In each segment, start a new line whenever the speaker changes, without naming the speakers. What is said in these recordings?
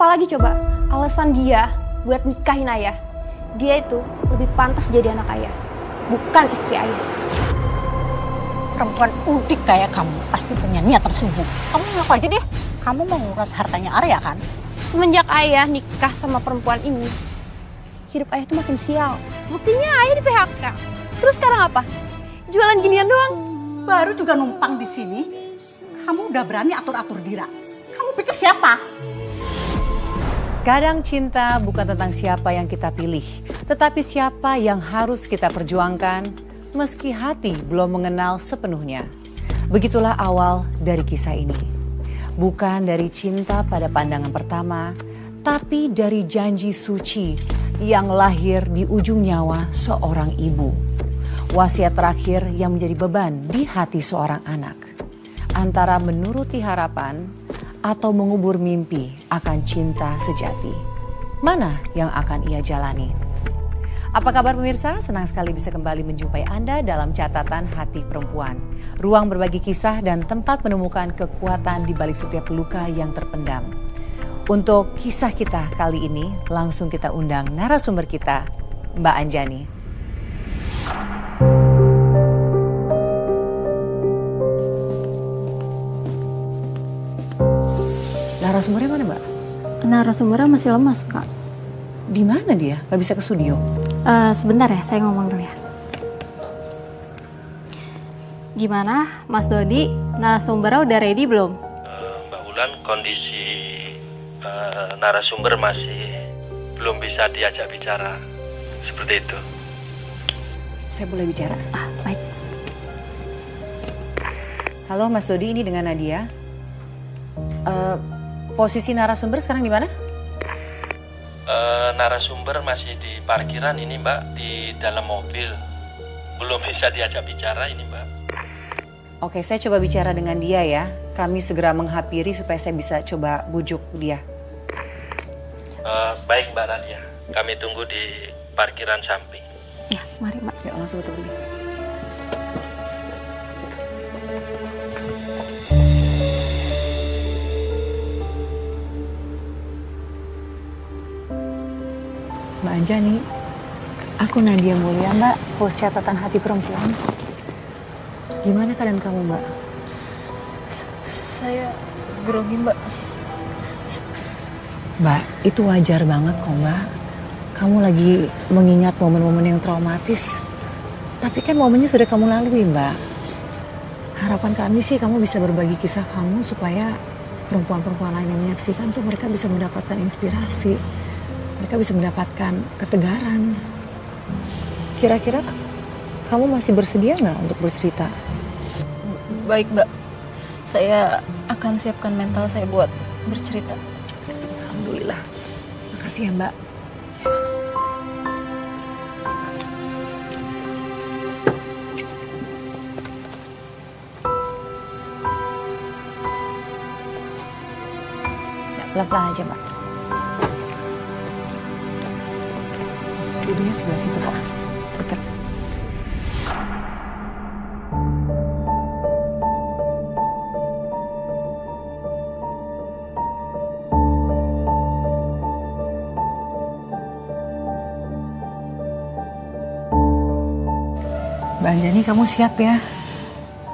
apalagi coba alasan dia buat nikahin ayah? Dia itu lebih pantas jadi anak ayah, bukan istri ayah.
Perempuan udik kayak kamu pasti punya niat tersembunyi. Kamu ngaku aja deh, kamu mau nguras hartanya Arya kan?
Semenjak ayah nikah sama perempuan ini, hidup ayah tuh makin sial. Buktinya ayah di PHK. Terus sekarang apa? Jualan ginian doang.
Baru juga numpang di sini, kamu udah berani atur-atur Dira. Kamu pikir siapa?
Kadang cinta bukan tentang siapa yang kita pilih, tetapi siapa yang harus kita perjuangkan meski hati belum mengenal sepenuhnya. Begitulah awal dari kisah ini. Bukan dari cinta pada pandangan pertama, tapi dari janji suci yang lahir di ujung nyawa seorang ibu. Wasiat terakhir yang menjadi beban di hati seorang anak. Antara menuruti harapan atau mengubur mimpi akan cinta sejati. Mana yang akan ia jalani? Apa kabar pemirsa? Senang sekali bisa kembali menjumpai Anda dalam catatan hati perempuan. Ruang berbagi kisah dan tempat menemukan kekuatan di balik setiap luka yang terpendam. Untuk kisah kita kali ini, langsung kita undang narasumber kita, Mbak Anjani. Narasumbernya mana, Mbak?
Narasumbernya masih lemas, Kak.
Di mana dia? Gak bisa ke studio?
Sebentar ya, saya ngomong dulu ya. Gimana, Mas Dodi? Narasumbernya udah ready belum?
Mbak Wulan, kondisi narasumber masih belum bisa diajak bicara. Seperti itu.
Saya boleh bicara?
Baik.
Halo Mas Dodi, ini dengan Nadia. Posisi narasumber sekarang di mana?
Narasumber masih di parkiran ini Mbak, di dalam mobil. Belum bisa diajak bicara ini Mbak.
Oke, saya coba bicara dengan dia ya. Kami segera menghampiri supaya saya bisa coba bujuk dia.
Baik Mbak Nadia, kami tunggu di parkiran samping.
Ya, mari Mbak.
Yuk langsung ke pergi. Mbak Anjani, aku Nadia Mulia, Mbak, host catatan hati perempuan. Gimana keadaan kamu, Mbak?
Saya grogi, Mbak.
Mbak, itu wajar banget kok, Mbak. Kamu lagi mengingat momen-momen yang traumatis. Tapi kan momennya sudah kamu lalui, Mbak. Harapan kami sih kamu bisa berbagi kisah kamu supaya perempuan-perempuan lain yang menyaksikan tuh mereka bisa mendapatkan inspirasi. Mereka bisa mendapatkan ketegaran. Kira-kira kamu masih bersedia nggak untuk bercerita?
Baik, Mbak. Saya akan siapkan mental saya buat bercerita.
Alhamdulillah. Makasih ya, Mbak. Ya, pelan-pelan aja, Mbak. Studionya sebelah situ kok. Dekat. Mbak Anjani, kamu siap ya?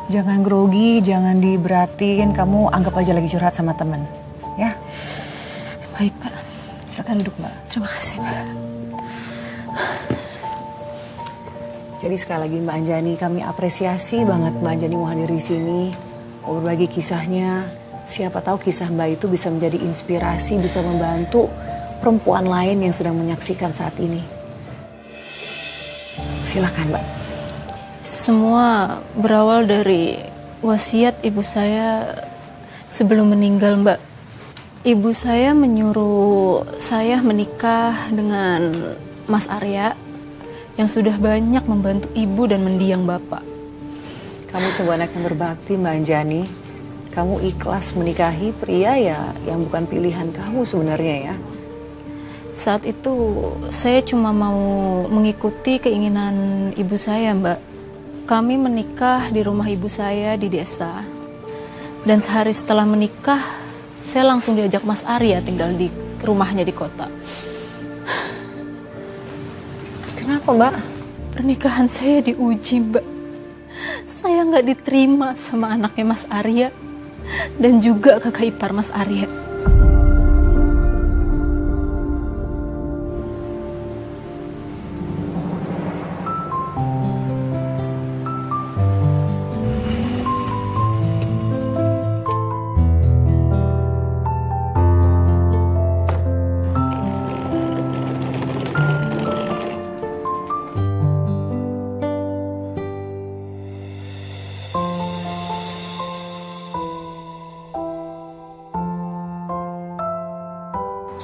Jangan grogi, jangan diberatin. Kamu anggap aja lagi curhat sama temen. Ya?
Baik, Pak.
Silakan duduk, Mbak.
Terima kasih, Pak.
Jadi sekali lagi Mbak Anjani, kami apresiasi banget Mbak Anjani mau hadir di sini, mau berbagi kisahnya. Siapa tahu kisah Mbak itu bisa menjadi inspirasi, bisa membantu perempuan lain yang sedang menyaksikan saat ini. Silakan Mbak.
Semua berawal dari wasiat ibu saya sebelum meninggal, Mbak. Ibu saya menyuruh saya menikah dengan Mas Arya yang sudah banyak membantu ibu dan mendiang bapak.
Kamu sebuah anak yang berbakti Mbak Anjani. Kamu ikhlas menikahi pria ya yang bukan pilihan kamu sebenarnya ya.
Saat itu saya cuma mau mengikuti keinginan ibu saya, Mbak. Kami menikah di rumah ibu saya di desa. Dan sehari setelah menikah, saya langsung diajak Mas Arya tinggal di rumahnya di kota.
Kenapa, Mbak?
Pernikahan saya diuji, Mbak. Saya nggak diterima sama anaknya Mas Arya dan juga kakak ipar Mas Arya.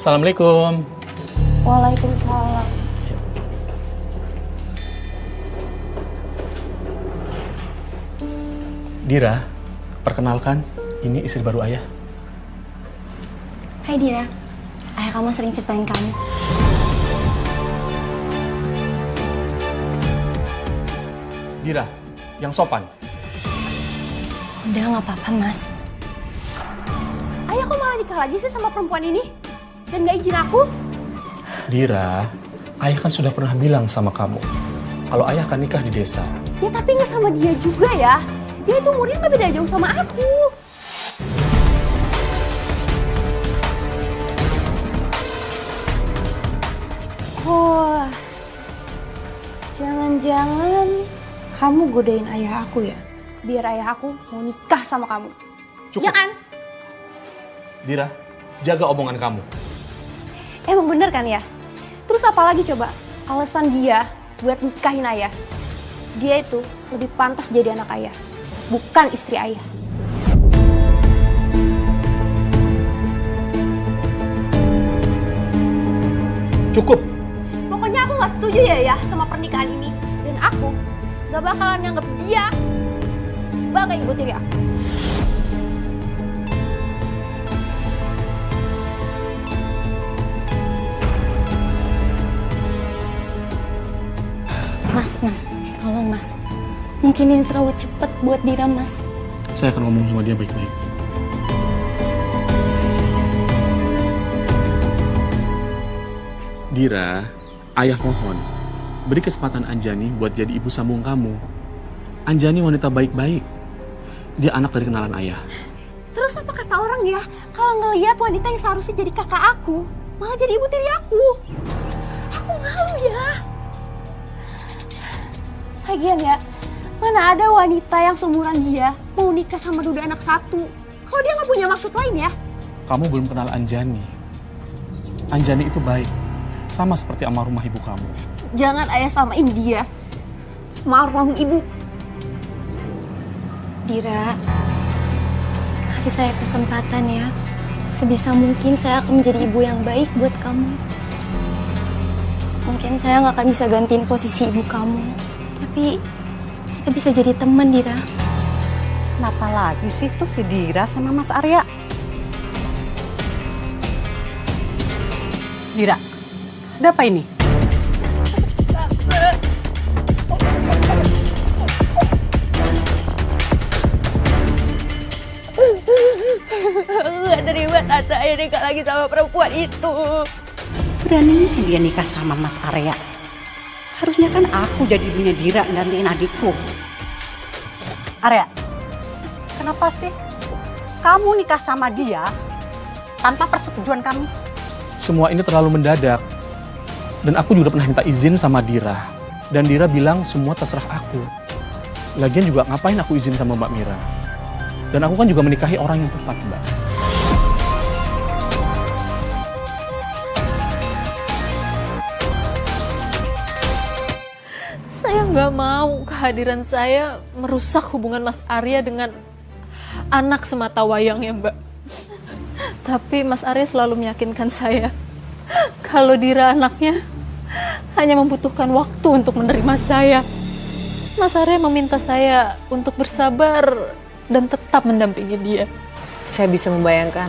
Assalamualaikum.
Waalaikumsalam.
Dira, perkenalkan, ini istri baru ayah.
Hai Dira, ayah kamu sering ceritain kamu.
Dira, yang sopan.
Udah nggak apa-apa Mas. Ayah kok malah nikah lagi sih sama perempuan ini? Dan nggak izin aku?
Dira, ayah kan sudah pernah bilang sama kamu, kalau ayah akan nikah di desa.
Ya tapi nggak sama dia juga ya. Dia itu umurnya nggak beda jauh sama aku. Oh, jangan-jangan kamu godain ayah aku ya? Biar ayah aku mau nikah sama kamu.
Cukup.
Ya kan?
Dira, jaga omongan kamu.
Emang bener kan ya? Terus apa lagi coba alasan dia buat nikahin ayah? Dia itu lebih pantas jadi anak ayah, bukan istri ayah.
Cukup.
Pokoknya aku gak setuju ya sama pernikahan ini. Dan aku gak bakalan nganggep dia sebagai ibu tiri aku.
Mas, tolong mas. Mungkin ini terlalu cepat buat Dira, mas.
Saya akan ngomong sama dia baik-baik. Dira, ayah mohon, beri kesempatan Anjani buat jadi ibu sambung kamu. Anjani wanita baik-baik. Dia anak dari kenalan ayah.
Terus apa kata orang ya, kalau ngelihat wanita yang seharusnya jadi kakak aku, malah jadi ibu tiri aku? Aku malu ya. Lagian ya, mana ada wanita yang seumuran dia mau nikah sama duda anak satu? Kalau dia nggak punya maksud lain ya?
Kamu belum kenal Anjani. Anjani itu baik, sama seperti almarhumah ibu kamu.
Jangan ayah samain dia sama almarhum ibu.
Dira, kasih saya kesempatan ya. Sebisa mungkin saya akan menjadi ibu yang baik buat kamu. Mungkin saya nggak akan bisa gantiin posisi ibu kamu. Tapi kita bisa jadi teman, Dira.
Kenapa lagi sih tuh si Dira sama Mas Arya? Dira, ada apa ini?
Aku gak terima tante ayah nikah lagi sama perempuan itu.
Beraninya dia nikah sama Mas Arya. Harusnya kan aku jadi ibunya Dira gantiin adikku. Arya, kenapa sih kamu nikah sama dia tanpa persetujuan kami?
Semua ini terlalu mendadak. Dan aku juga pernah minta izin sama Dira. Dan Dira bilang semua terserah aku. Lagian juga ngapain aku izin sama Mbak Mira? Dan aku kan juga menikahi orang yang tepat, Mbak.
Saya nggak mau kehadiran saya merusak hubungan Mas Arya dengan anak semata wayangnya, Mbak. Tapi Mas Arya selalu meyakinkan saya kalau Dira anaknya hanya membutuhkan waktu untuk menerima saya. Mas Arya meminta saya untuk bersabar dan tetap mendampingi dia.
Saya bisa membayangkan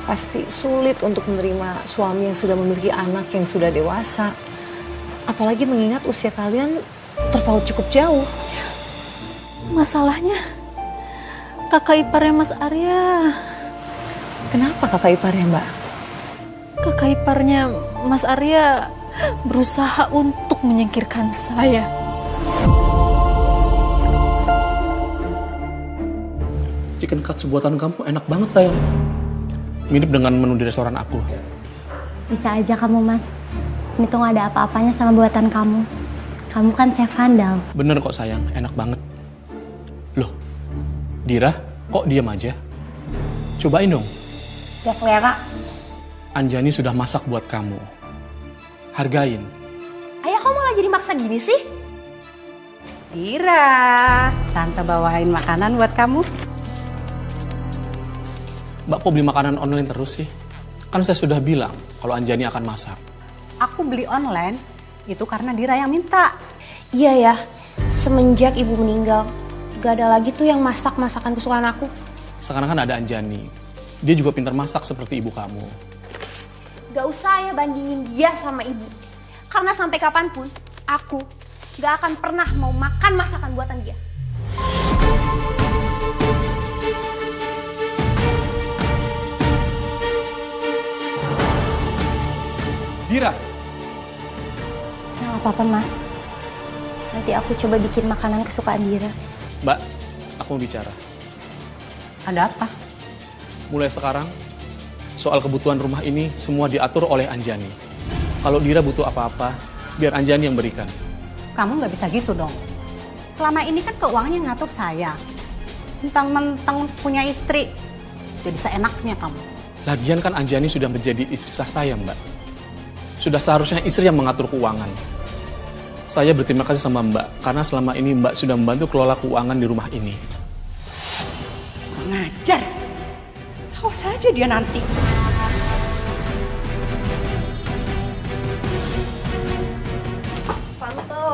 pasti sulit untuk menerima suami yang sudah memiliki anak yang sudah dewasa. Apalagi mengingat usia kalian terpaut cukup jauh.
Masalahnya kakak iparnya Mas Arya.
Kenapa kakak iparnya, Mbak?
kakak iparnya Mas Arya berusaha untuk menyingkirkan saya.
Chicken katsu buatan kamu enak banget sayang. Mirip dengan menu di restoran aku.
Bisa aja kamu, Mas. Ini tuh gak ada apa-apanya sama buatan kamu. Kamu kan chef handal.
Bener kok sayang, enak banget. Loh, Dira, kok diam aja? Cobain dong.
Gak selera.
Anjani sudah masak buat kamu. Hargain.
Ayah kok malah jadi maksa gini sih?
Dira, tante bawain makanan buat kamu.
Mbak kok beli makanan online terus sih? Kan saya sudah bilang kalau Anjani akan masak.
Aku beli online itu karena Dira yang minta.
Iya ya, semenjak ibu meninggal, gak ada lagi tuh yang masak masakan kesukaan aku.
Sekarang kan ada Anjani. Dia juga pintar masak seperti ibu kamu.
Gak usah ya bandingin dia sama ibu. Karena sampai kapanpun, aku gak akan pernah mau makan masakan buatan dia.
Dira,
Nah, apa-apa, Mas. Nanti aku coba bikin makanan kesukaan Dira.
Mbak, aku mau bicara.
Ada apa?
Mulai sekarang, soal kebutuhan rumah ini semua diatur oleh Anjani. Kalau Dira butuh apa-apa, biar Anjani yang berikan.
Kamu nggak bisa gitu dong. Selama ini kan keuangan yang ngatur saya. Mentang-mentang punya istri, jadi seenaknya kamu.
Lagian kan Anjani sudah menjadi istri sah saya, Mbak. Sudah seharusnya istri yang mengatur keuangan. Saya berterima kasih sama Mbak, karena selama ini Mbak sudah membantu kelola keuangan di rumah ini.
Kurang ajar. Awas aja dia nanti.
Tante,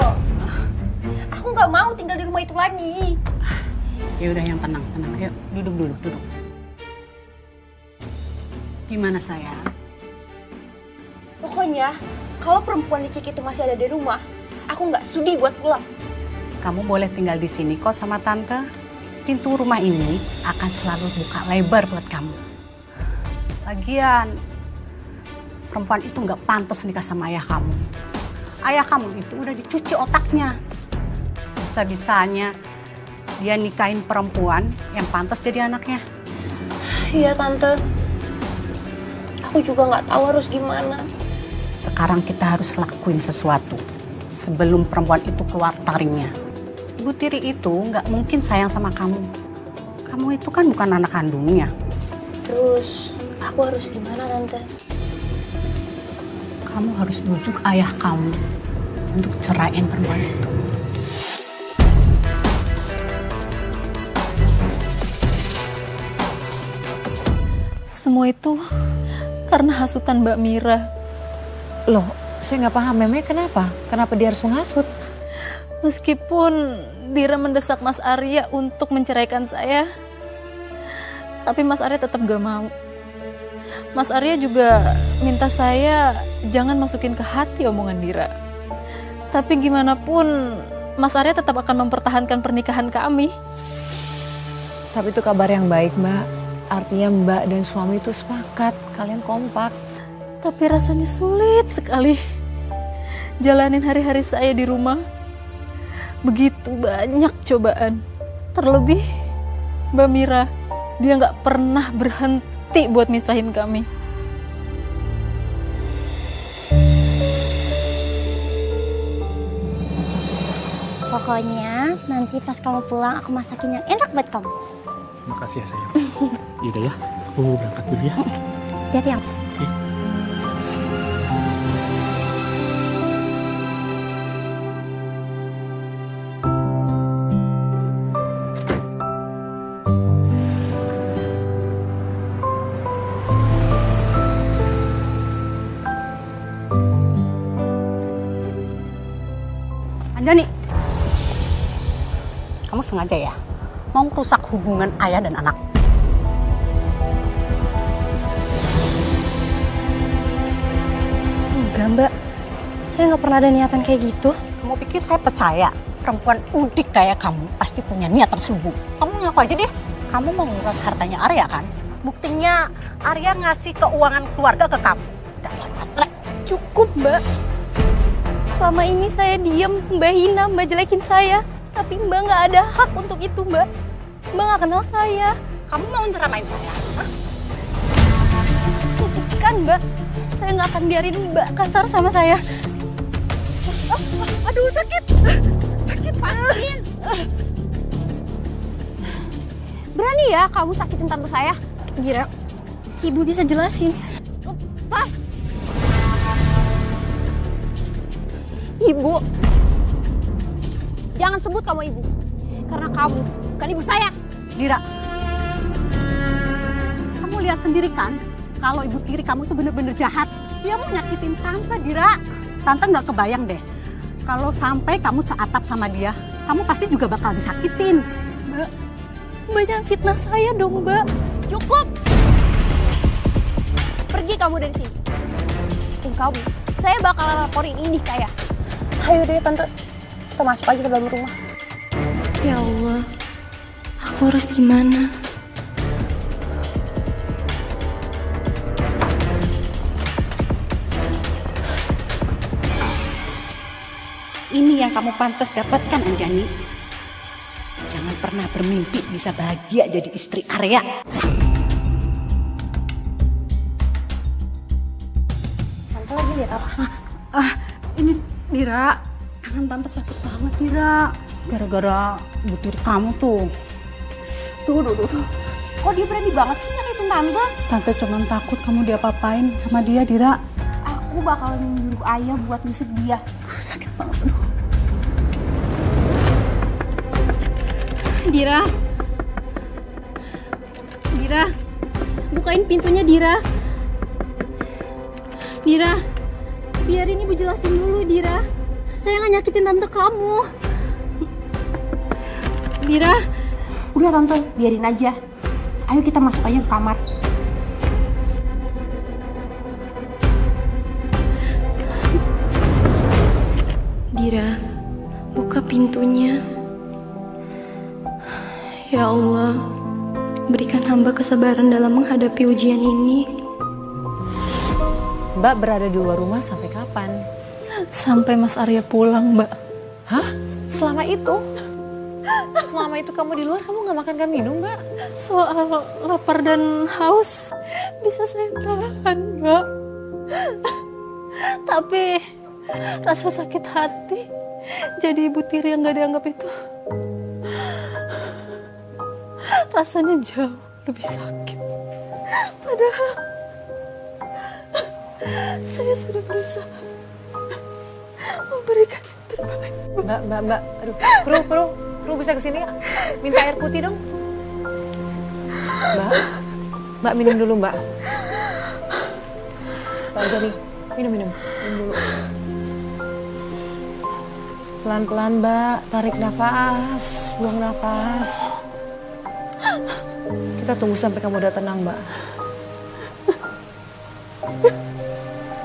aku gak mau tinggal di rumah itu lagi.
Ya udah yang tenang, tenang. Ayo duduk dulu, duduk. Gimana sayang?
Pokoknya, kalau perempuan licik itu masih ada di rumah, aku gak sudi buat pulang.
Kamu boleh tinggal di sini kok sama tante. Pintu rumah ini akan selalu buka lebar buat kamu. Lagian, perempuan itu nggak pantas nikah sama ayah kamu. Ayah kamu itu udah dicuci otaknya. Bisa-bisanya dia nikahin perempuan yang pantas jadi anaknya.
Iya Tante, aku juga gak tahu harus gimana.
Sekarang kita harus lakuin sesuatu sebelum perempuan itu keluar taringnya. Ibu tiri itu nggak mungkin sayang sama kamu. Kamu itu kan bukan anak kandungnya.
Terus, aku harus gimana Tante?
Kamu harus bujuk ayah kamu untuk ceraiin perempuan itu.
Semua itu karena hasutan Mbak Mira.
Loh, saya nggak paham memangnya kenapa? Kenapa dia harus menghasut?
Meskipun Dira mendesak Mas Arya untuk menceraikan saya, tapi Mas Arya tetap gak mau. Mas Arya juga minta saya jangan masukin ke hati omongan Dira. Tapi gimana pun, Mas Arya tetap akan mempertahankan pernikahan kami.
Tapi itu kabar yang baik, Mbak. Artinya Mbak dan suami itu sepakat, kalian kompak.
Tapi rasanya sulit sekali jalanin hari-hari saya di rumah. Begitu banyak cobaan. Terlebih Mbak Mira, dia nggak pernah berhenti buat misahin kami.
Pokoknya nanti pas kamu pulang aku masakin yang enak buat kamu.
Makasih ya sayang. Yaudah ya, aku berangkat dulu ya.
Hati-hati ya, Mas.
Anjani, kamu sengaja ya mau merusak hubungan ayah dan anak?
Enggak, Mbak. Saya nggak pernah ada niatan kayak gitu.
Kamu pikir saya percaya perempuan udik kayak kamu pasti punya niat terselubung? Kamu ngaku aja deh, kamu mau nguras hartanya Arya kan? Buktinya Arya ngasih keuangan keluarga ke kamu. Dasar matre.
Cukup, Mbak. Selama ini saya diam, Mbak hina, Mbak jelekin saya. Tapi Mbak nggak ada hak untuk itu, Mbak. Mbak nggak kenal saya.
Kamu mau ceramain saya? Hah?
Kan, Mbak. Saya nggak akan biarin Mbak kasar sama saya.
Aduh, sakit. Sakit, pasin.
Berani ya kamu sakitin tante saya?
Gira, Ibu bisa jelasin.
Pas. Ibu. Jangan sebut kamu ibu. Karena kamu bukan ibu saya.
Dira, kamu lihat sendiri kan kalau ibu tiri kamu tuh bener-bener jahat. Dia mau nyakitin tante, Dira. Tante nggak kebayang deh kalau sampai kamu seatap sama dia, kamu pasti juga bakal disakitin.
Mbak jangan fitnah saya dong, Mbak.
Cukup. Pergi kamu dari sini. Dan kamu, saya bakal laporin ini kayak. Ayo deh tante, kita masuk aja ke dalam rumah.
Ya Allah, aku harus gimana?
Ini yang kamu pantas dapatkan, Anjani. Jangan pernah bermimpi bisa bahagia jadi istri Arya.
Tante lagi lihat apa?
Ini Dira, tangan tante sakit banget, Dira. Gara-gara ibu tiri kamu tuh. Tuh.
Kok dia berani banget sih nyakitin tante?
Tante cuma takut kamu diapa-apain sama dia, Dira.
Aku bakalan nyuruh ayah buat nusuk dia.
Sakit banget.
Dira, bukain pintunya, Dira. Dira, biarin Ibu jelasin dulu, Dira. Saya nggak nyakitin tante kamu. Dira,
Udah tante, biarin aja. Ayo kita masuk aja ke kamar.
Dira, buka pintunya. Ya Allah, berikan hamba kesabaran dalam menghadapi ujian ini.
Mbak berada di luar rumah sampai kapan?
Sampai Mas Arya pulang, Mbak.
Hah? Selama itu? Selama itu kamu di luar, kamu nggak makan nggak minum, Mbak?
Soal lapar dan haus bisa saya tahan, Mbak. Tapi rasa sakit hati jadi ibu tiri yang gak dianggap itu rasanya jauh lebih sakit. Padahal saya sudah berusaha memberikan yang terbaik.
Mbak. Aduh, kru bisa kesini nggak? Minta air putih dong. Mbak minum dulu, Mbak. Mbak jadi minum dulu. Pelan-pelan, Mbak. Tarik nafas, buang nafas. Kita tunggu sampai kamu udah tenang, Mbak.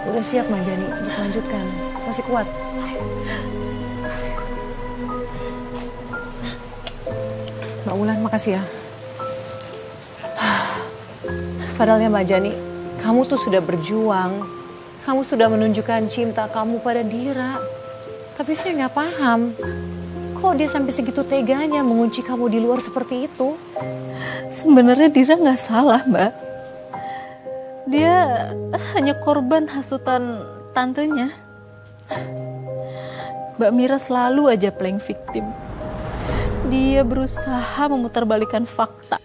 Udah siap, Mbak Jani, untuk melanjutkan. Masih kuat. Mbak Wulan, makasih ya. Padahal ya Mbak Jani, kamu tuh sudah berjuang. Kamu sudah menunjukkan cinta kamu pada Dira. Tapi saya nggak paham. Kok dia sampai segitu teganya mengunci kamu di luar seperti itu?
Sebenarnya Dira nggak salah, Mbak. Dia hanya korban hasutan tantenya. Mbak Mira selalu aja playing victim. Dia berusaha memutarbalikkan fakta.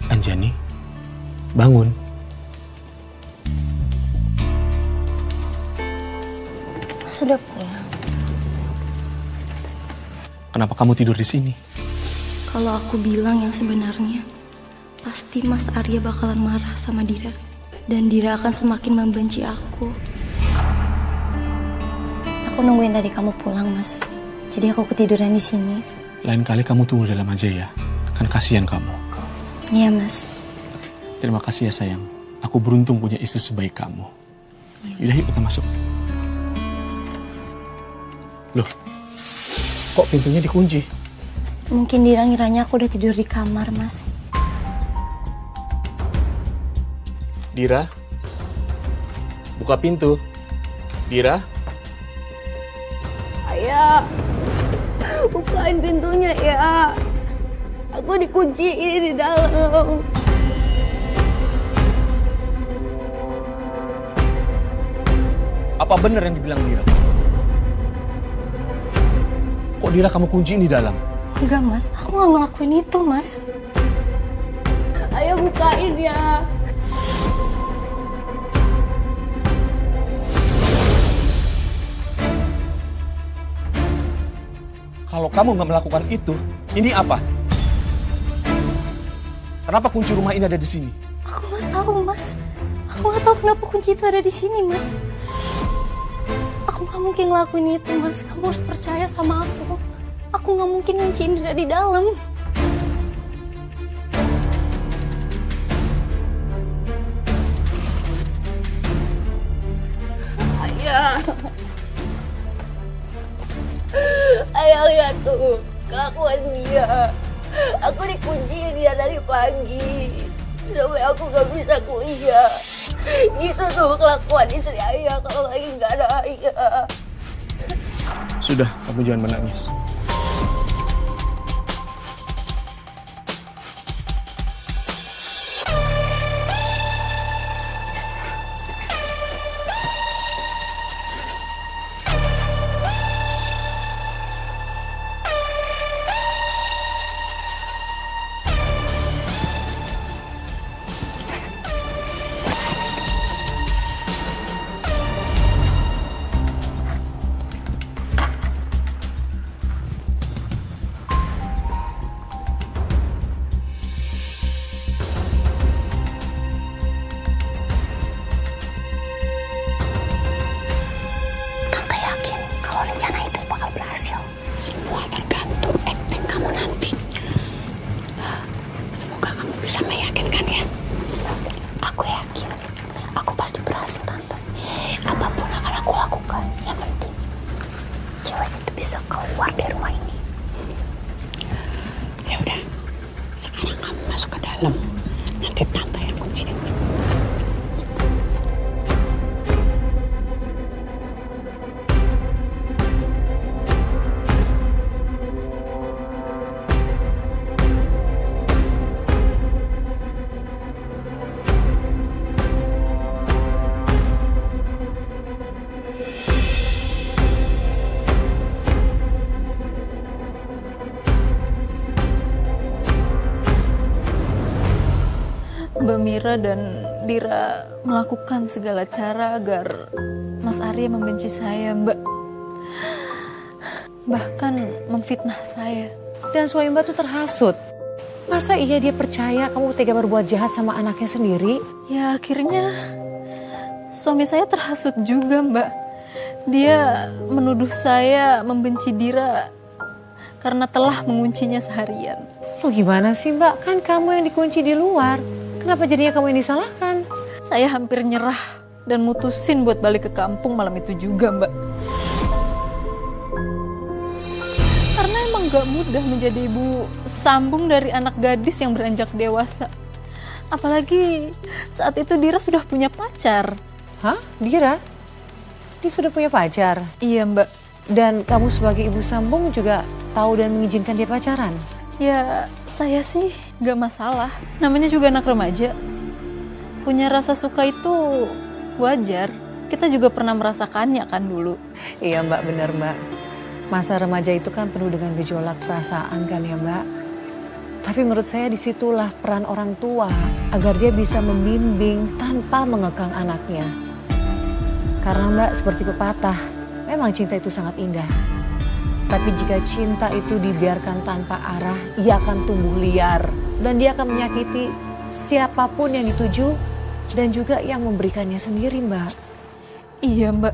Anjani, bangun.
Sudah pulang.
Kenapa kamu tidur di sini?
Kalau aku bilang yang sebenarnya, pasti Mas Arya bakalan marah sama Dira. Dan Dira akan semakin membenci aku. Aku nungguin tadi kamu pulang, Mas. Jadi aku ketiduran di sini.
Lain kali kamu tunggu dalam aja ya. Kan kasihan kamu.
Iya, Mas.
Terima kasih ya sayang. Aku beruntung punya istri sebaik kamu. Yaudah yuk kita masuk. Loh, kok pintunya dikunci?
Mungkin Dira ngiranya aku udah tidur di kamar, Mas.
Dira, buka pintu. Dira,
Ayah, bukain pintunya ya. Aku dikunciin di dalam.
apa benar yang dibilang Dira? Kok Dira kamu kunciin di dalam?
Enggak, Mas. Aku nggak ngelakuin itu, Mas.
Ayo bukain ya.
Kalau kamu nggak melakukan itu, ini apa? Kenapa kunci rumah ini ada di sini?
Aku nggak tahu, Mas. Aku nggak tahu kenapa kunci itu ada di sini, Mas. Aku nggak mungkin ngelakuin itu, Mas. Kamu harus percaya sama aku. Aku nggak mungkin ngunciin Dira di dalam.
Ayah. Ayah lihat tuh kelakuan dia. Aku dikunciin dia dari pagi sampai aku gak bisa kuliah. Gitu tuh kelakuan istri ayah kalau lagi gak ada ayah.
Sudah, kamu jangan menangis.
Tante yakin kalau rencana itu bakal berhasil. Semua tergantung acting kamu nanti. Semoga kamu bisa meyakinkan ya. Aku yakin, aku pasti berhasil tante. Apapun akan aku lakukan, yang penting cewek itu bisa keluar dari rumah ini. Ya udah, sekarang kamu masuk ke dalam. Nanti tante yang kunciin.
Mbak Mira dan Dira melakukan segala cara agar Mas Arya membenci saya, Mbak. Bahkan memfitnah saya.
Dan suami Mbak tuh terhasut. Masa iya dia percaya kamu tega berbuat jahat sama anaknya sendiri?
Ya akhirnya suami saya terhasut juga, Mbak. Dia menuduh saya membenci Dira karena telah menguncinya seharian.
Lo gimana sih Mbak? Kan kamu yang dikunci di luar. Kenapa jadinya kamu yang disalahkan?
Saya hampir nyerah dan mutusin buat balik ke kampung malam itu juga, Mbak. Karena emang gak mudah menjadi ibu sambung dari anak gadis yang beranjak dewasa. Apalagi saat itu Dira sudah punya pacar.
Hah? Dira? Dia sudah punya pacar?
Iya, Mbak.
Dan kamu sebagai ibu sambung juga tahu dan mengizinkan dia pacaran?
Ya, saya sih gak masalah. Namanya juga anak remaja. Punya rasa suka itu wajar. Kita juga pernah merasakannya kan dulu.
Iya Mbak, benar Mbak. Masa remaja itu kan penuh dengan gejolak perasaan kan ya Mbak. Tapi menurut saya disitulah peran orang tua agar dia bisa membimbing tanpa mengekang anaknya. Karena Mbak seperti pepatah, memang cinta itu sangat indah. Tapi jika cinta itu dibiarkan tanpa arah, ia akan tumbuh liar. Dan dia akan menyakiti siapapun yang dituju dan juga yang memberikannya sendiri, Mbak.
Iya, Mbak.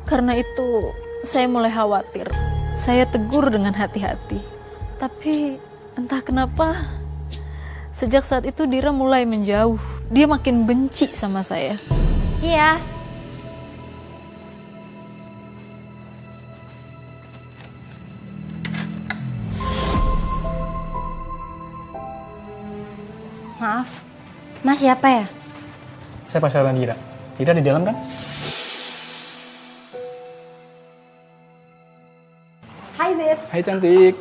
Karena itu saya mulai khawatir. Saya tegur dengan hati-hati. Tapi entah kenapa sejak saat itu Dira mulai menjauh. Dia makin benci sama saya.
Iya.
siapa ya?
Saya pacaran Dira. Dira di dalam kan?
Hai Beb.
Hai cantik.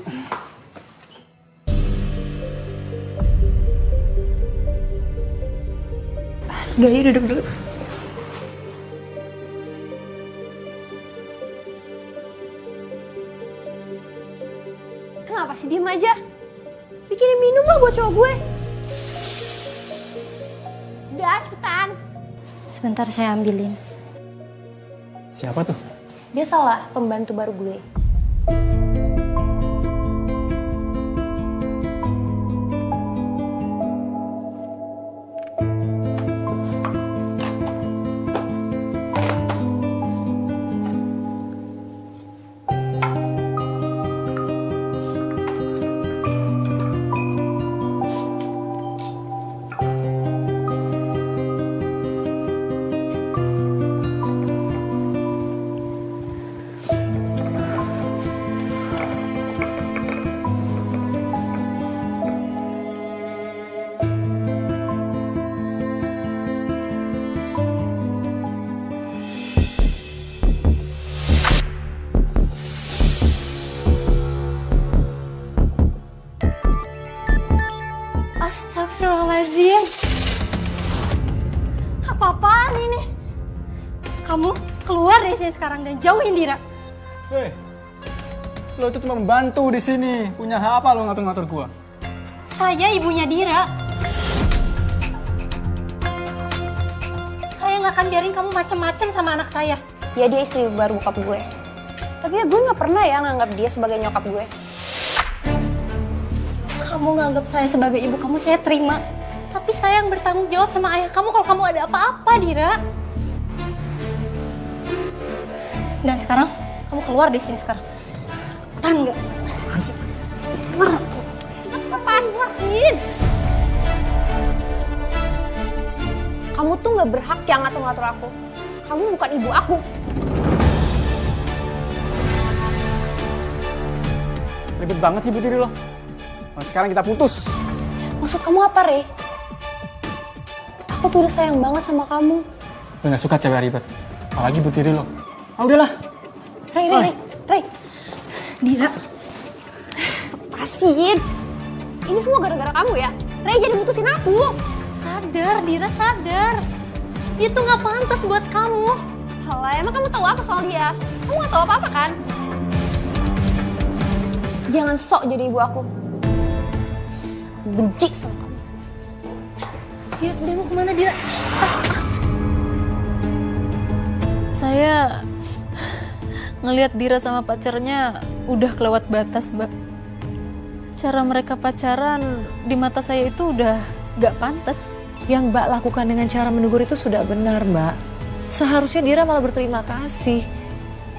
Udah, yuk duduk dulu.
Kenapa sih diem aja? Bikinin minum lah buat cowok gue. Udah, cepetan.
Sebentar saya ambilin.
Siapa tuh?
Biasalah, pembantu baru gue.
Astagfirullahaladzim. Apa-apaan ini? Kamu keluar dari sini sekarang dan jauhin Dira.
Hei, lo itu cuma membantu di sini. Punya hak apa lo ngatur-ngatur gua?
Saya ibunya Dira. Saya nggak akan biarin kamu macem-macem sama anak saya.
Ya dia istri baru bokap gue. Tapi ya gue nggak pernah ya nganggap dia sebagai nyokap gue.
Kamu nganggap saya sebagai ibu kamu, saya terima. Tapi saya yang bertanggung jawab sama ayah kamu kalau kamu ada apa-apa, Dira. Dan sekarang, kamu keluar dari sini sekarang. Tahan nggak? Keluar.
Cepet lepasin. Kamu tuh nggak berhak yang ngatur-ngatur aku. Kamu bukan ibu aku.
Ribet banget sih Bu Tiri lo. Nah, sekarang kita putus.
Maksud kamu apa, Re? Aku tuh udah sayang banget sama kamu.
Gue gak suka cewek ribet. Apalagi Bu Tiri lo. Ah udahlah.
Rey.
Dira,
Lepasin. Ini semua gara-gara kamu ya. Rey jadi mutusin aku.
sadar, Dira sadar. Dia tuh nggak pantas buat kamu.
Halah, emang kamu tahu apa soal dia? Kamu gak tahu apa-apa kan? Jangan sok jadi ibu aku. Benci sama kamu.
Dia mau kemana, Dira? Saya ngelihat Dira sama pacarnya udah kelewat batas, Mbak. Cara mereka pacaran di mata saya itu udah gak pantas.
Yang Mbak lakukan dengan cara menegur itu sudah benar, Mbak. Seharusnya Dira malah berterima kasih.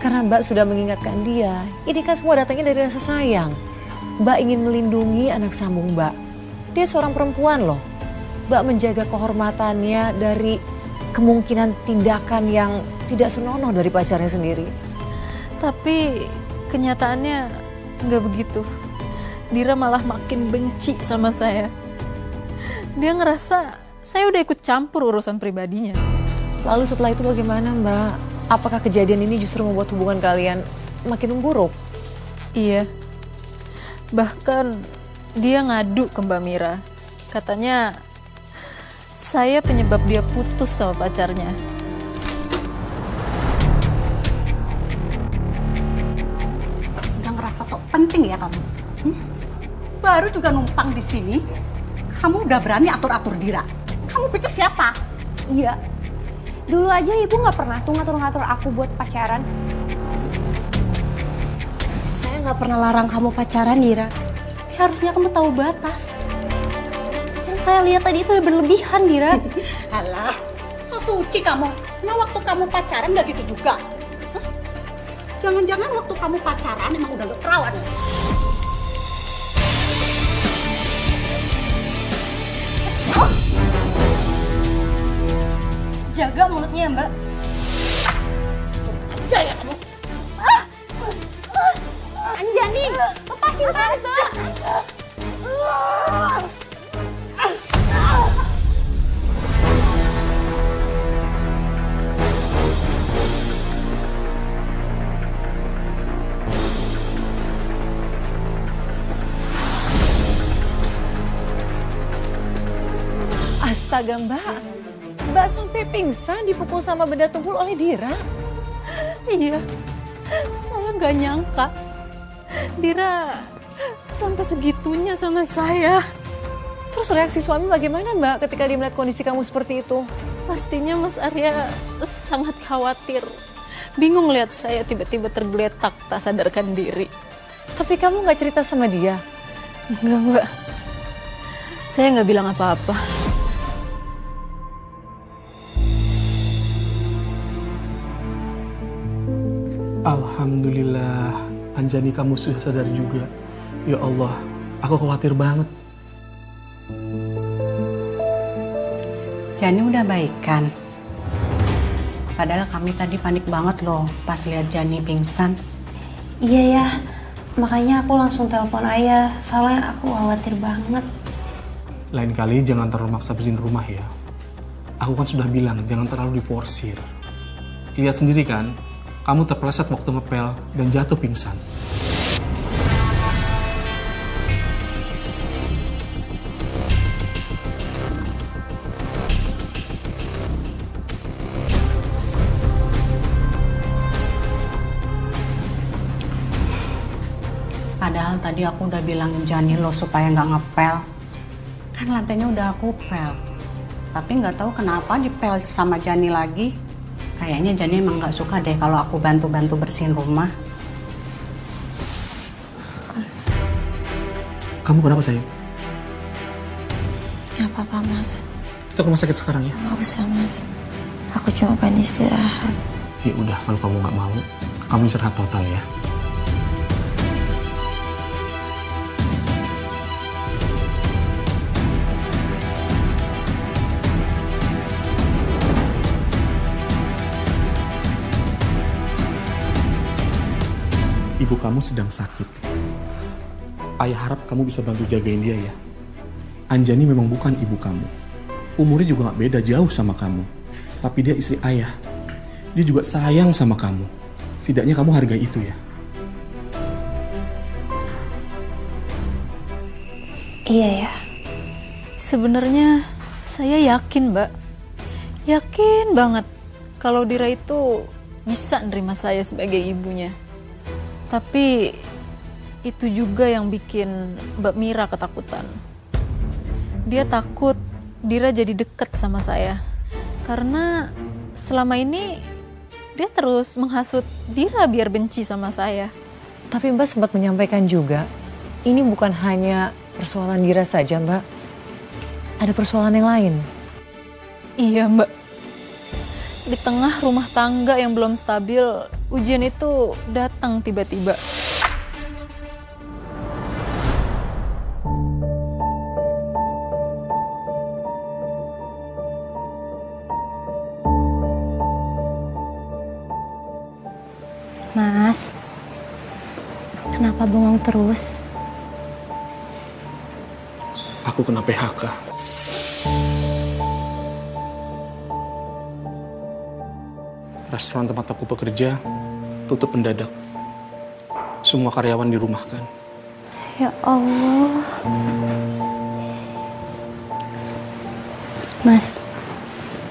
Karena Mbak sudah mengingatkan dia. Ini kan semua datangnya dari rasa sayang. Mbak ingin melindungi anak sambung Mbak. Dia seorang perempuan loh. Mbak menjaga kehormatannya dari kemungkinan tindakan yang tidak senonoh dari pacarnya sendiri.
Tapi kenyataannya nggak begitu. Dira malah makin benci sama saya. Dia ngerasa saya udah ikut campur urusan pribadinya.
Lalu setelah itu bagaimana Mbak? Apakah kejadian ini justru membuat hubungan kalian makin memburuk?
Iya. Bahkan dia ngadu ke Mbak Mira. Katanya saya penyebab dia putus sama pacarnya.
Udah ngerasa sok penting ya kamu? Baru juga numpang di sini, kamu udah berani atur-atur Dira. Kamu pikir siapa?
Iya. Dulu aja ibu gak pernah tuh ngatur-ngatur aku buat pacaran.
Saya nggak pernah larang kamu pacaran, Dira. Tapi harusnya kamu tahu batas. Yang saya lihat tadi itu berlebihan, Dira.
Alah, so suci kamu. Nah waktu kamu pacaran nggak gitu juga. Hah? Jangan-jangan waktu kamu pacaran emang udah lo perawan ya?
Jaga mulutnya, Mbak.
Jaya kamu.
Anjani, lepasin tante.
astaga Mbak. Mbak sampai pingsan dipukul sama benda tumpul oleh Dira.
Iya, saya nggak nyangka Dira sampai segitunya sama saya.
Terus reaksi suami bagaimana Mbak ketika dia melihat kondisi kamu seperti itu?
Pastinya Mas Arya sangat khawatir. Bingung lihat saya tiba-tiba tergeletak tak sadarkan diri.
Tapi kamu nggak cerita sama dia?
Enggak, Mbak. Saya nggak bilang apa-apa.
Alhamdulillah, Anjani kamu sudah sadar juga. Ya Allah, aku khawatir banget.
Jani udah baikan. Padahal kami tadi panik banget loh pas lihat Jani pingsan.
Iya ya, makanya aku langsung telepon ayah, soalnya aku khawatir banget.
Lain kali jangan terlalu maksa bersihin rumah ya. Aku kan sudah bilang jangan terlalu diporsir. Lihat sendiri kan, kamu terpeleset waktu ngepel dan jatuh pingsan.
Padahal tadi aku udah bilangin Jani lo supaya nggak ngepel. Kan lantainya udah aku pel. Tapi nggak tahu kenapa dipel sama Jani lagi. Kayaknya Jani emang nggak suka deh kalau aku bantu-bantu bersihin rumah.
Kamu kenapa sayang?
Gak apa-apa mas,
Kita ke rumah sakit sekarang ya?
gak usah mas. Aku cuma pengen istirahat.
Ya udah, kalau kamu nggak mau, kamu istirahat total ya. Ibu kamu sedang sakit. Ayah harap kamu bisa bantu jagain dia ya. Anjani memang bukan ibu kamu. Umurnya juga gak beda jauh sama kamu. Tapi dia istri ayah. Dia juga sayang sama kamu. Setidaknya kamu hargai itu ya.
Iya ya.
Sebenarnya saya yakin, Mbak. Yakin banget kalau Dira itu bisa nerima saya sebagai ibunya. Tapi itu juga yang bikin Mbak Mira ketakutan. Dia takut Dira jadi deket sama saya. Karena selama ini dia terus menghasut Dira biar benci sama saya.
Tapi Mbak sempat menyampaikan juga, ini bukan hanya persoalan Dira saja Mbak. Ada persoalan yang lain.
Iya, Mbak. Di tengah rumah tangga yang belum stabil, ujian itu datang tiba-tiba.
Mas, kenapa bengong terus?
Aku kena PHK. Restoran tempat aku bekerja tutup mendadak. Semua karyawan dirumahkan.
Ya Allah. Mas,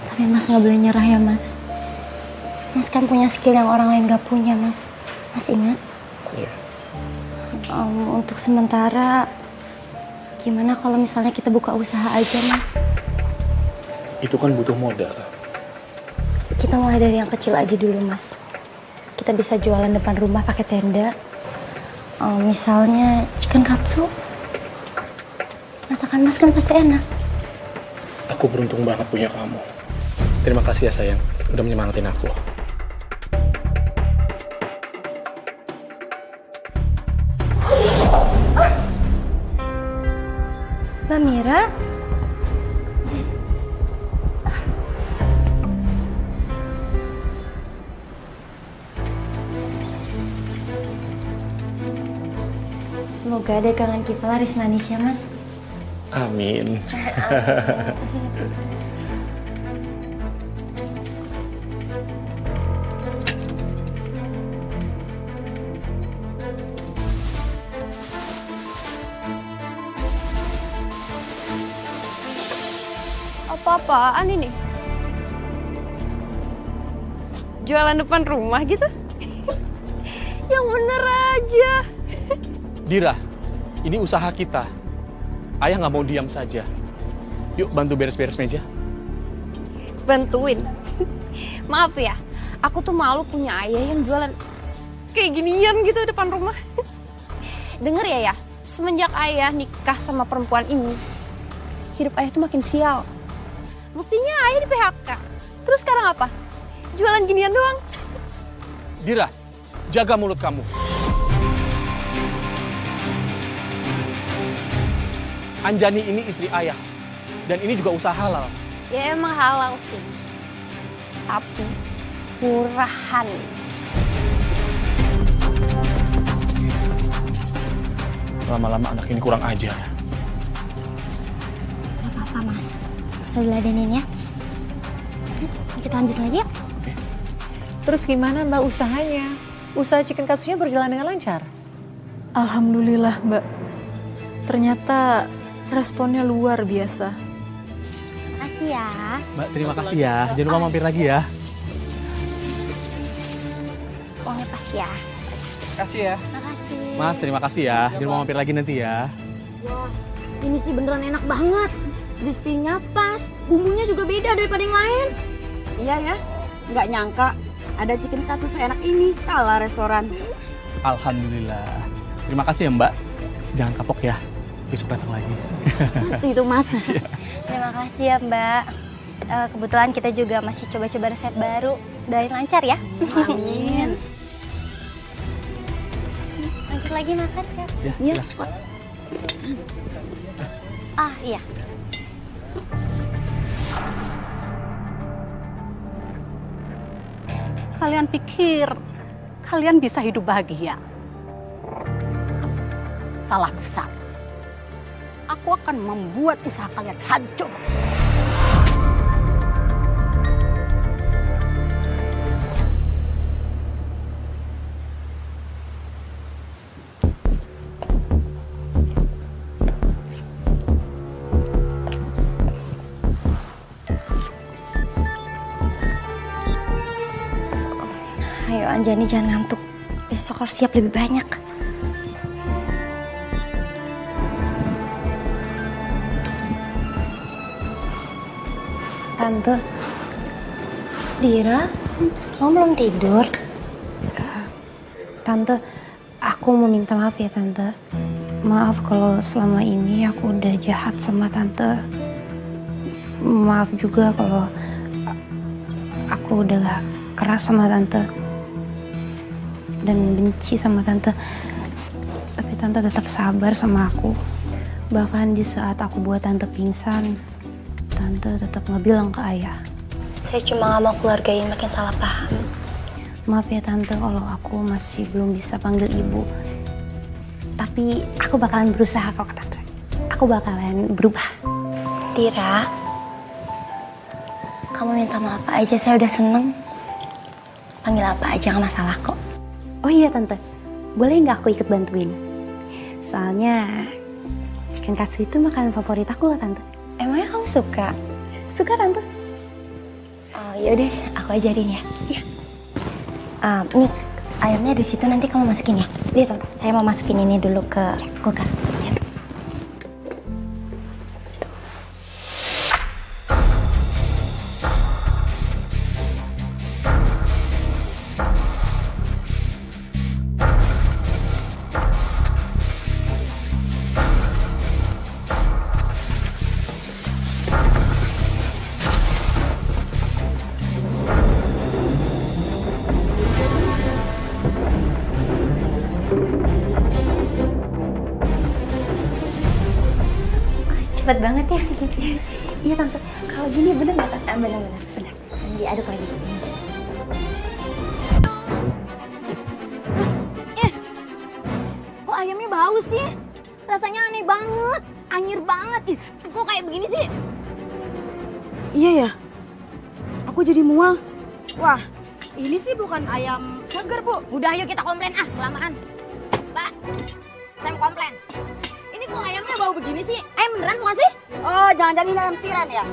tapi Mas nggak boleh nyerah ya Mas. Mas kan punya skill yang orang lain gak punya Mas. Mas ingat?
Iya.
Untuk sementara, gimana kalau misalnya kita buka usaha aja Mas?
Itu kan butuh modal.
Kita mulai dari yang kecil aja dulu Mas. Kita bisa jualan depan rumah pakai tenda. Misalnya chicken katsu. Masakan Mas kan pasti enak.
Aku beruntung banget punya kamu. Terima kasih ya sayang, udah menyemangatin aku.
Mbak Mira? Semoga dagangan kita laris manis ya Mas.
Amin.
Apa
Apa-apaan ini? Jualan depan rumah gitu? Yang bener aja.
Dira, ini usaha kita. Ayah nggak mau diam saja. Yuk bantu beres-beres meja.
Bantuin. Maaf ya, aku tuh malu punya ayah yang jualan kayak ginian gitu depan rumah. Dengar ya, semenjak ayah nikah sama perempuan ini, hidup ayah tuh makin sial. Buktinya ayah di PHK. Terus sekarang apa? Jualan ginian doang.
Dira, jaga mulut kamu. Anjani ini istri ayah. Dan ini juga usaha halal.
Ya emang halal sih. Tapi murahan.
Lama-lama anak ini kurang ajar.
Gak apa-apa mas, saya diladenin ya. Kita lanjut lagi ya.
Terus gimana Mbak usahanya? Usaha chicken katsunya berjalan dengan lancar?
Alhamdulillah Mbak. Ternyata responnya luar biasa.
Makasih ya.
Mbak, terima kasih ya. Jangan lupa mampir lagi ya.
Uangnya pas ya.
Kasih ya.
Makasih.
Mas, terima kasih ya. Jangan lupa mampir lagi nanti ya.
Wah, ini sih beneran enak banget. Crispy-nya pas, bumbunya juga beda daripada yang lain.
Iya ya, nggak nyangka ada chicken katsu seenak ini, kalah restoran.
Alhamdulillah. Terima kasih ya Mbak. Jangan kapok ya. Besok datang lagi.
Pasti itu mas.
Terima kasih ya Mbak. Kebetulan kita juga masih coba-coba resep baru. Doain lancar ya.
Amin.
Lanjut lagi makan ya.
Ya,
Iya.
silahkan.
Ah iya.
Kalian pikir kalian bisa hidup bahagia? Salah besar. Aku akan membuat usaha kalian hancur.
Ayo Anjani jangan ngantuk. Besok harus siap lebih banyak. Tante, Dira, kamu belum tidur? Tante, aku mau minta maaf ya Tante. Maaf kalau selama ini aku udah jahat sama Tante. Maaf juga kalau aku udah gak keras sama Tante. Dan benci sama Tante. Tapi Tante tetap sabar sama aku. Bahkan di saat aku buat Tante pingsan, Tante tetap ngebilang ke ayah. Saya cuma gak mau keluarga ini makin salah paham. Maaf ya Tante kalau aku masih belum bisa panggil ibu. Tapi aku bakalan berusaha kok Tante. Aku bakalan berubah. Tira, kamu minta maaf aja, saya udah seneng. Panggil apa aja gak masalah kok. Oh iya Tante, boleh nggak aku ikut bantuin? Soalnya chicken katsu itu makanan favorit aku loh Tante. Emangnya kamu suka? Suka Tante? Oh yaudah, aku ajarin ya. Iya. Nih, ayamnya di situ, nanti kamu masukin ya. Lihat Tante, saya mau masukin ini dulu ke kulkas. Lihat. Cepet banget ya. Iya Tante, kalau gini bener nggak Tante? Bener. Diaduk lagi.
Kok ayamnya bau sih? Rasanya aneh banget, anyir banget. Ih, kok kayak begini sih?
Iya ya, aku jadi mual. Wah, ini sih bukan ayam segar Bu.
Udah ayo kita komplain kelamaan. Mbak, saya mau komplain. Ini kok ayamnya bau begini sih? Ayam beneran bukan sih?
Oh, jangan-jangan ini ayam tiran ya?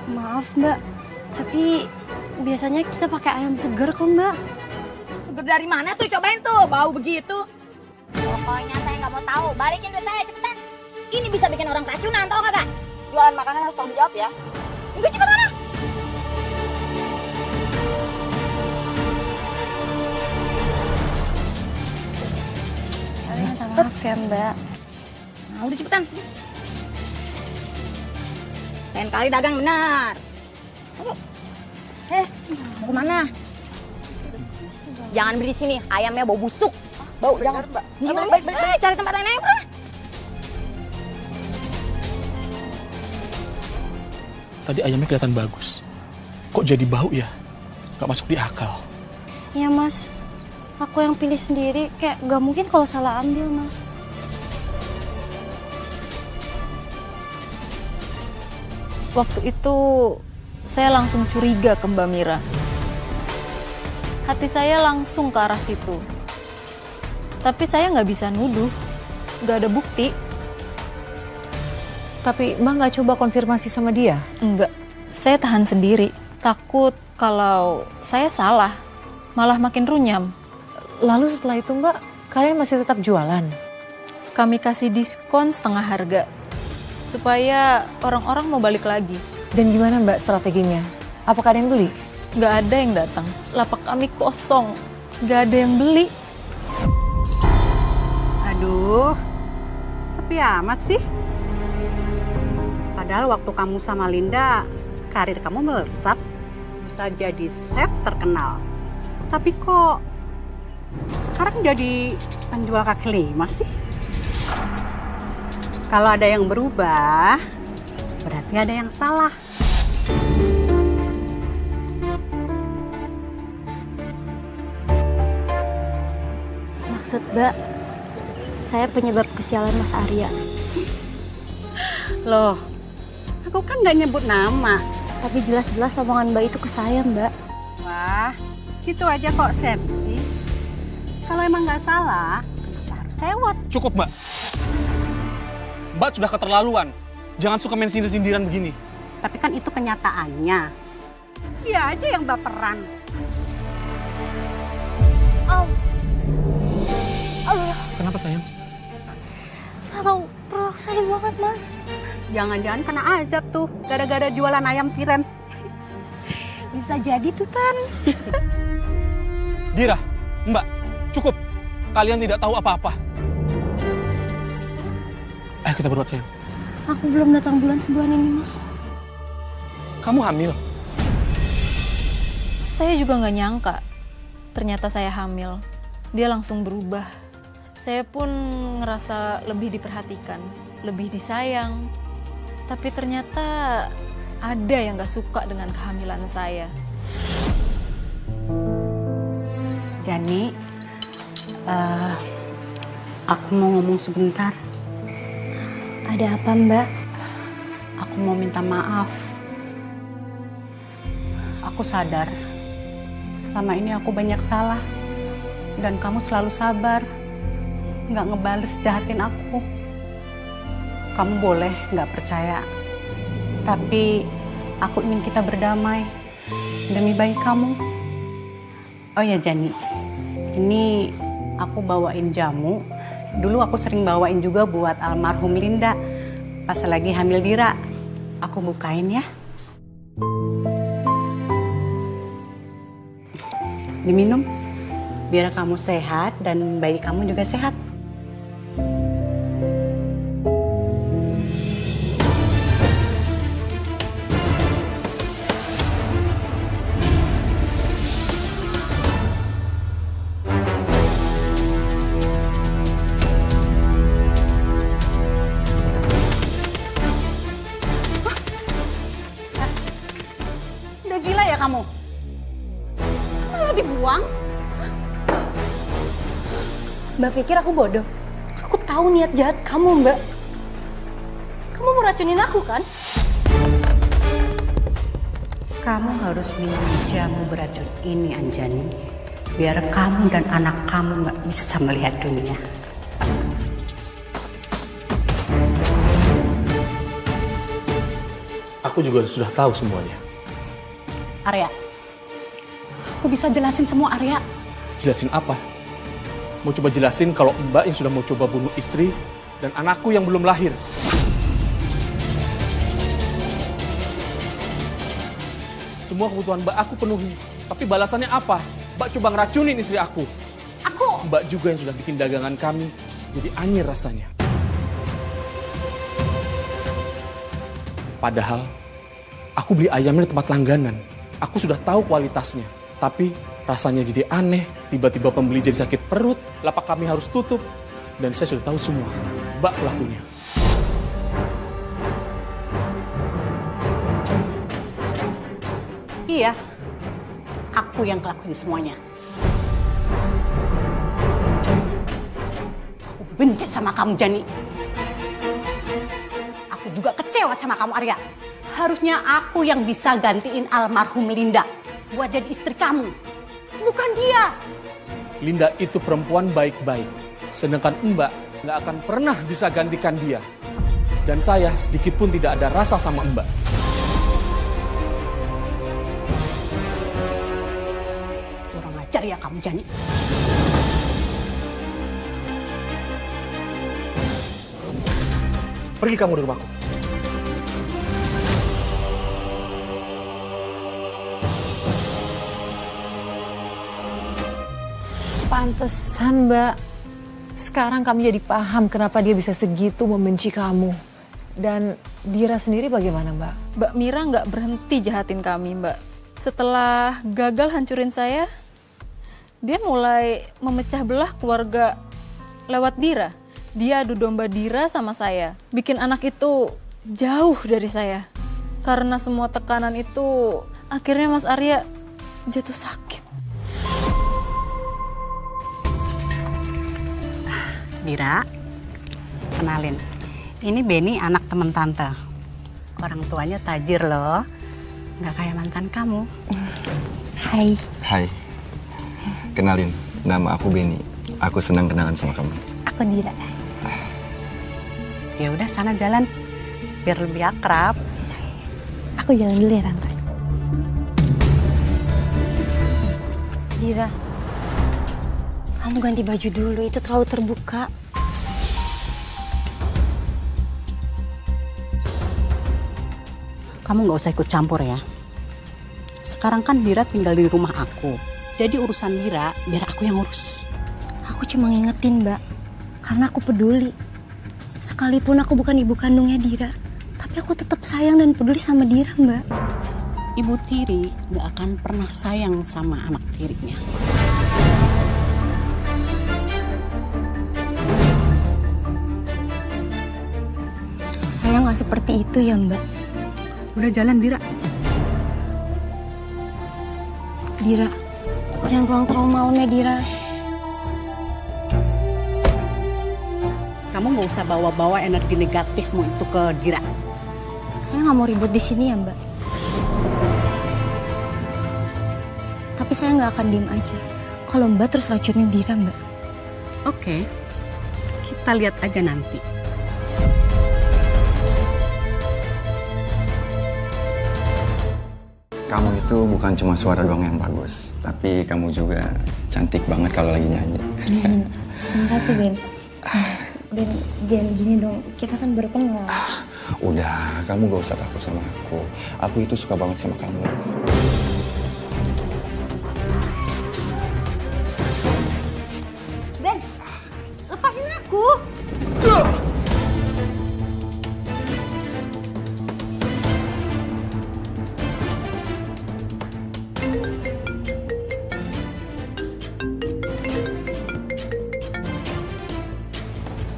Maaf mbak, tapi biasanya kita pakai ayam seger kok mbak.
Seger dari mana tuh? Cobain tuh, bau begitu. Pokoknya saya nggak mau tahu. Balikin duit saya cepetan. Ini bisa bikin orang keracunan, tau kagak?
Jualan makanan harus tanggung jawab ya.
Udah cepet mana?
Minta maaf ya mbak.
Nah, udah cepetan. Lain kali dagang benar. Ayo. Mau kemana? Jangan beli di sini, ayamnya bau busuk. Bau, jangan. Baik, cari tempat lain aja.
Tadi ayamnya kelihatan bagus. Kok jadi bau ya? Gak masuk di akal.
Iya mas, aku yang pilih sendiri. Kayak gak mungkin kalau salah ambil mas.
Waktu itu saya langsung curiga ke Mbak Mira. Hati saya langsung ke arah situ. Tapi saya nggak bisa nuduh, nggak ada bukti.
Tapi Mbak nggak coba konfirmasi sama dia?
Enggak, saya tahan sendiri. Takut kalau saya salah, malah makin runyam.
Lalu setelah itu Mbak, kalian masih tetap jualan?
Kami kasih diskon setengah harga, supaya orang-orang mau balik lagi.
Dan gimana Mbak strateginya? Apakah ada yang beli?
Nggak ada yang datang, lapak kami kosong, nggak ada yang beli.
Aduh, sepi amat sih. Padahal waktu kamu sama Linda, karir kamu melesat, bisa jadi chef terkenal. Tapi kok sekarang jadi penjual kaki lima sih? Kalau ada yang berubah, berarti ada yang salah.
Maksud mbak, saya penyebab kesialan Mas Arya.
Loh, aku kan nggak nyebut nama.
Tapi jelas-jelas omongan mbak itu ke saya mbak.
Wah, gitu aja kok sensi. Kalau emang nggak salah, kenapa harus tewot?
Cukup, Mbak. Mbak sudah keterlaluan. Jangan suka main sindir-sindiran begini.
Tapi kan itu kenyataannya. Dia aja yang baperan.
Kenapa, sayang?
Perut aku sakit banget mas.
Jangan-jangan kena azab tuh, gara-gara jualan ayam tiren.
Bisa jadi tuh Tan.
Dira, Mbak, cukup. Kalian tidak tahu apa-apa. Ayo kita berobat, sayang.
Aku belum datang bulan sebulan ini mas.
Kamu hamil?
Saya juga nggak nyangka, ternyata saya hamil. Dia langsung berubah. Saya pun ngerasa lebih diperhatikan, lebih disayang. Tapi ternyata ada yang nggak suka dengan kehamilan saya.
Jani, aku mau ngomong sebentar.
Ada apa mbak?
Aku mau minta maaf. Aku sadar, selama ini aku banyak salah. Dan kamu selalu sabar, nggak ngebales jahatin aku. Kamu boleh nggak percaya, tapi aku ingin kita berdamai demi baik kamu. Oh ya Jani, ini aku bawain jamu. Dulu aku sering bawain juga buat almarhum Linda pas lagi hamil Dira. Aku bukain ya. Diminum, biar kamu sehat dan bayi kamu juga sehat. Udah gila ya kamu? Malah dibuang?
Mbak pikir aku bodoh? Aku tahu niat jahat kamu mbak. Kamu mau racunin aku kan?
Kamu harus minum jamu beracun ini Anjani. Biar kamu dan anak kamu nggak bisa melihat dunia.
Aku Aku juga sudah tahu semuanya.
Arya, aku bisa jelasin semua, Arya.
Jelasin apa? Mau coba jelasin kalau Mbak yang sudah mau coba bunuh istri dan anakku yang belum lahir. Semua kebutuhan Mbak aku penuhi. Tapi balasannya apa? Mbak coba ngeracunin istri aku. Mbak juga yang sudah bikin dagangan kami jadi anyir rasanya. Padahal aku beli ayamnya di tempat langganan. Aku sudah tahu kualitasnya. Tapi rasanya jadi aneh. Tiba-tiba pembeli jadi sakit perut. Lapak kami harus tutup. Dan saya sudah tahu semua. Mbak pelakunya.
Iya, aku yang ngelakuin semuanya. Aku benci sama kamu, Jani. Aku juga kecewa sama kamu, Arya. Harusnya aku yang bisa gantiin almarhum Linda buat jadi istri kamu, bukan dia.
Linda itu perempuan baik-baik. Sedangkan Mbak nggak akan pernah bisa gantikan dia. Dan saya sedikit pun tidak ada rasa sama Mbak.
Kurang ajar ya kamu, Jani.
Pergi kamu dari rumahku.
Pantesan, Mbak. Sekarang kami jadi paham kenapa dia bisa segitu membenci kamu. Dan Dira sendiri bagaimana, Mbak?
Mbak Mira nggak berhenti jahatin kami, Mbak. Setelah gagal hancurin saya, dia mulai memecah belah keluarga lewat Dira. Dia adu domba Dira sama saya, bikin anak itu jauh dari saya. Karena semua tekanan itu, akhirnya Mas Arya jatuh sakit.
Dira, kenalin. Ini Benny, anak teman tante. Orang tuanya tajir loh. Nggak kayak mantan kamu.
Hai.
Hai, kenalin, nama aku Benny. Aku senang kenalan sama kamu.
Aku Dira.
Ya udah sana jalan, biar lebih akrab.
Aku jalan dulu ya, Tante. Dira, kamu ganti baju dulu, itu terlalu terbuka.
Kamu nggak usah ikut campur ya. Sekarang kan Dira tinggal di rumah aku. Jadi urusan Dira biar aku yang urus.
Aku cuma ngingetin, Mbak, karena aku peduli. Sekalipun aku bukan ibu kandungnya Dira, tapi aku tetap sayang dan peduli sama Dira, Mbak.
Ibu tiri nggak akan pernah sayang sama anak tirinya.
Saya nggak seperti itu ya, Mbak.
Udah jalan, Dira.
Dira, jangan pulang terlalu malam ya, Dira.
Kamu nggak usah bawa-bawa energi negatifmu itu ke Dira.
Saya nggak mau ribut di sini ya, Mbak. Tapi saya nggak akan diem aja kalau Mbak terus racunin Dira, Mbak.
Oke, kita lihat aja nanti.
Kamu itu bukan cuma suara doang yang bagus, tapi kamu juga cantik banget kalau lagi nyanyi.
Terima kasih, Ben. Ben, jangan gini dong. Kita kan baru kenal.
Udah, kamu gak usah takut sama aku. Aku itu suka banget sama kamu.
Ben, lepasin aku.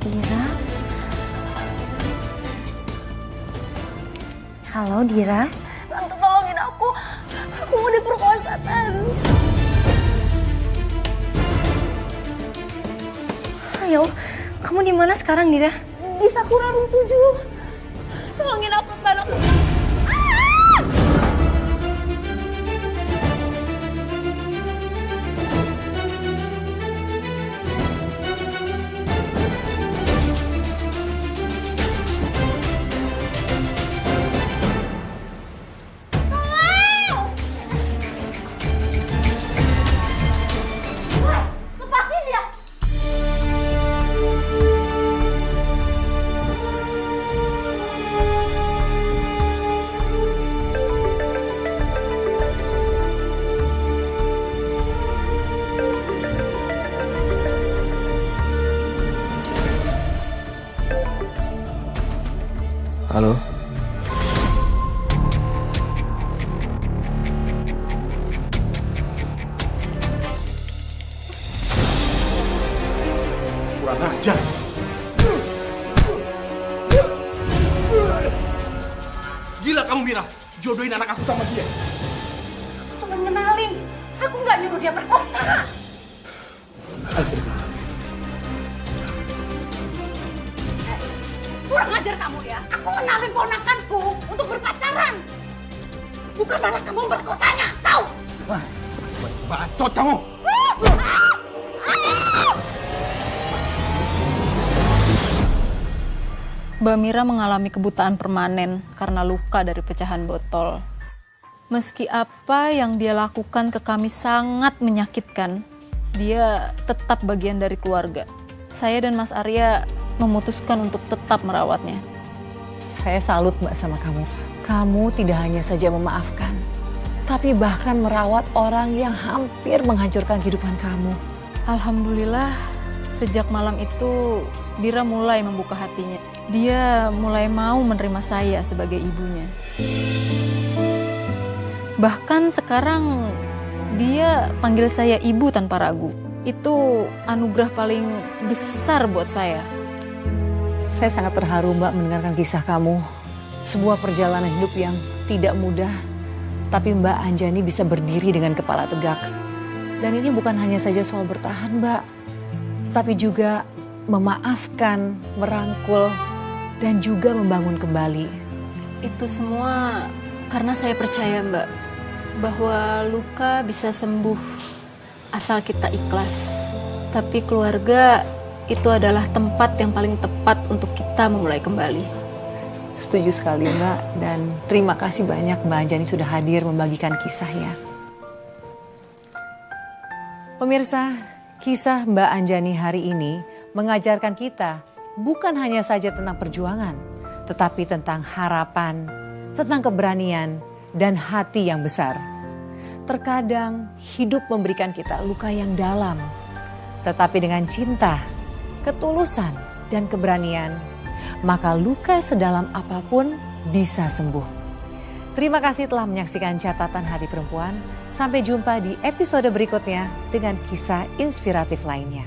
Dira. Halo, Dira. Tante, tolongin aku. Aku mau diperkosa, Tante. Ayo, kamu di mana sekarang, Dira? Di Sakura Room 7. Tolongin aku, Tante.
ajar. Gila kamu Mira, jodohin anak aku sama dia.
Cuma ngenalin, aku nggak nyuruh dia berkosa. Kurang ajar kamu ya, aku ngenalin ponakanku untuk berpacaran. Bukan malah kamu berkosanya, tahu?
Wah, bacot kamu.
Mbak Mira mengalami kebutaan permanen karena luka dari pecahan botol. Meski apa yang dia lakukan ke kami sangat menyakitkan, dia tetap bagian dari keluarga. Saya dan Mas Arya memutuskan untuk tetap merawatnya.
Saya salut Mbak sama kamu. Kamu tidak hanya saja memaafkan, tapi bahkan merawat orang yang hampir menghancurkan kehidupan kamu.
Alhamdulillah, sejak malam itu Dira mulai membuka hatinya. Dia mulai mau menerima saya sebagai ibunya. Bahkan sekarang dia panggil saya ibu tanpa ragu. Itu anugerah paling besar buat saya.
Saya sangat terharu Mbak mendengarkan kisah kamu. Sebuah perjalanan hidup yang tidak mudah, tapi Mbak Anjani bisa berdiri dengan kepala tegak. Dan ini bukan hanya saja soal bertahan Mbak, tapi juga memaafkan, merangkul, dan juga membangun kembali.
Itu semua karena saya percaya Mbak, bahwa luka bisa sembuh asal kita ikhlas. Tapi keluarga itu adalah tempat yang paling tepat untuk kita memulai kembali.
Setuju sekali Mbak, dan terima kasih banyak Mbak Anjani sudah hadir membagikan kisahnya. Pemirsa, kisah Mbak Anjani hari ini mengajarkan kita bukan hanya saja tentang perjuangan, tetapi tentang harapan, tentang keberanian, dan hati yang besar. Terkadang hidup memberikan kita luka yang dalam, tetapi dengan cinta, ketulusan, dan keberanian, maka luka sedalam apapun bisa sembuh. Terima kasih telah menyaksikan Catatan Hari Perempuan. Sampai jumpa di episode berikutnya dengan kisah inspiratif lainnya.